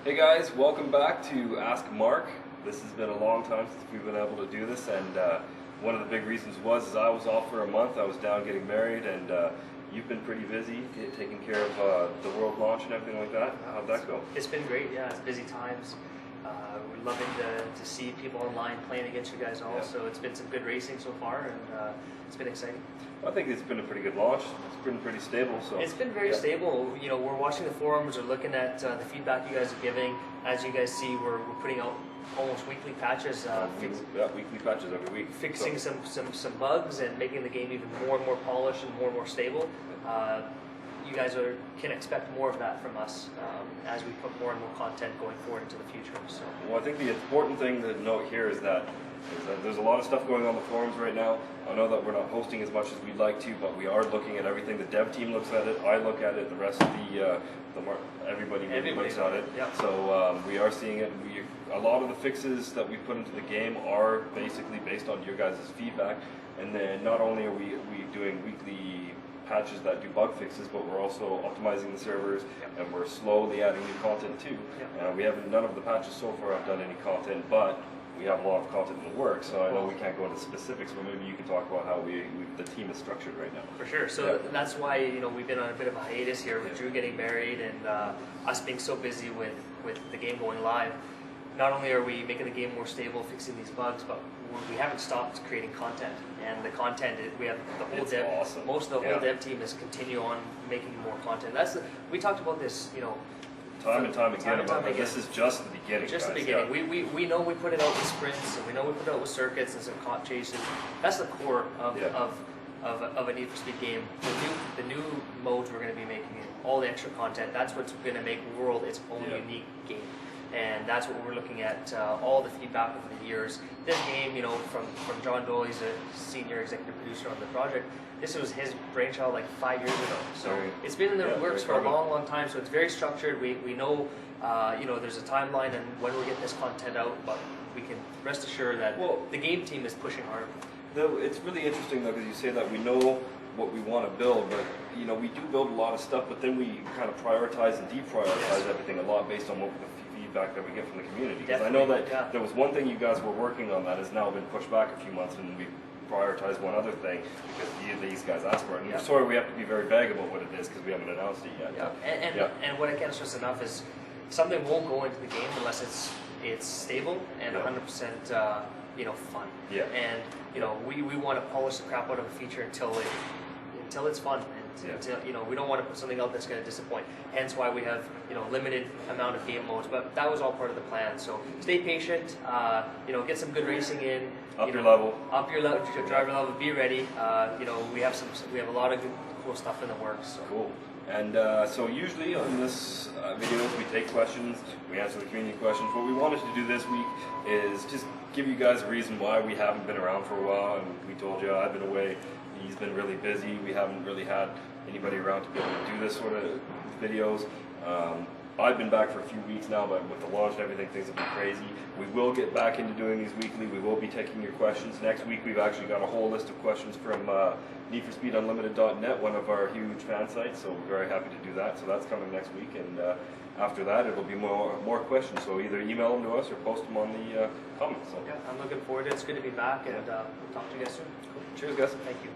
Hey guys, welcome back to Ask Mark. This has been a long time since we've been able to do this, and one of the big reasons is I was off for a month. I was down getting married, and you've been pretty busy taking care of the world launch and everything like that. How'd that go? It's been great, yeah. It's busy times. We're loving to see people online playing against you guys all. Yeah. So it's been some good racing so far, and it's been exciting. I think it's been a pretty good launch. It's been pretty stable. So it's been very stable. You know, we're watching the forums, we're looking at the feedback you guys are giving. As you guys see, we're putting out almost weekly patches. Weekly patches every week. Fixing some bugs and making the game even more and more polished and more stable. You guys can expect more of that from us as we put more and more content going forward into the future. So. Well, I think the important thing to note here is that there's a lot of stuff going on the forums right now. I know that we're not posting as much as we'd like to, but we are looking at everything. The dev team looks at it, I look at it, the rest of everybody looks at it. Yeah. So we are seeing it. A lot of the fixes that we put into the game are basically based on your guys' feedback. And then not only are we doing weekly patches that do bug fixes, but we're also optimizing the servers, and we're slowly adding new content too. None of the patches so far have done any content, but we have a lot of content in the works, so I know we can't go into specifics, but maybe you can talk about how the team is structured right now. For sure. So that's why we've been on a bit of a hiatus here with Drew getting married and us being so busy with the game going live. Not only are we making the game more stable, fixing these bugs, but we haven't stopped creating content. And the content, we have the whole awesome. Most of the whole dev team is continue on making more content. We talked about this, time and time again. This is just the beginning. Just the beginning. We know we put it out with sprints, and we know we put it out with circuits and some caught chases. That's the core of a Need for Speed game. The new modes we're going to be making, all the extra content. That's what's going to make World its own unique game. And that's what we're looking at, all the feedback over the years. This game, from John Dole, he's a senior executive producer on the project. This was his brainchild like 5 years ago. So it's been in the works for a long time. So it's very structured. We know, there's a timeline and when we get this content out, but we can rest assured that the game team is pushing hard. It's really interesting though, because you say that we know what we want to build, but we do build a lot of stuff, but then we kind of prioritize and deprioritize everything a lot based on what the feedback that we get from the community. Because I know that there was one thing you guys were working on that has now been pushed back a few months, and we prioritize one other thing because these guys asked for it. And sorry, we have to be very vague about what it is because we haven't announced it yet. And what I can't stress enough is something won't go into the game unless it's stable and 100% fun. Yeah. And we want to polish the crap out of a feature until it's fun. We don't want to put something out that's going to disappoint. Hence why we have limited amount of game modes. But that was all part of the plan. So stay patient. Get some good racing in. Up your level, driver level. Be ready. We have a lot of good, cool stuff in the works. So. Cool. And so usually on this videos we take questions, we answer the community questions. What we wanted to do this week is just give you guys a reason why we haven't been around for a while. And we told you I've been away. He's been really busy. We haven't really had anybody around to be able to do this sort of videos. I've been back for a few weeks now, but with the launch and everything, things have been crazy. We will get back into doing these weekly. We will be taking your questions. Next week, we've actually got a whole list of questions from NFSDrew.net, one of our huge fan sites, so we're very happy to do that. So that's coming next week, and after that, it'll be more questions. So either email them to us or post them on the comments. So. Yeah, I'm looking forward to it. It's good to be back, and we'll talk to you guys soon. Cool. Cheers, guys. Thank you.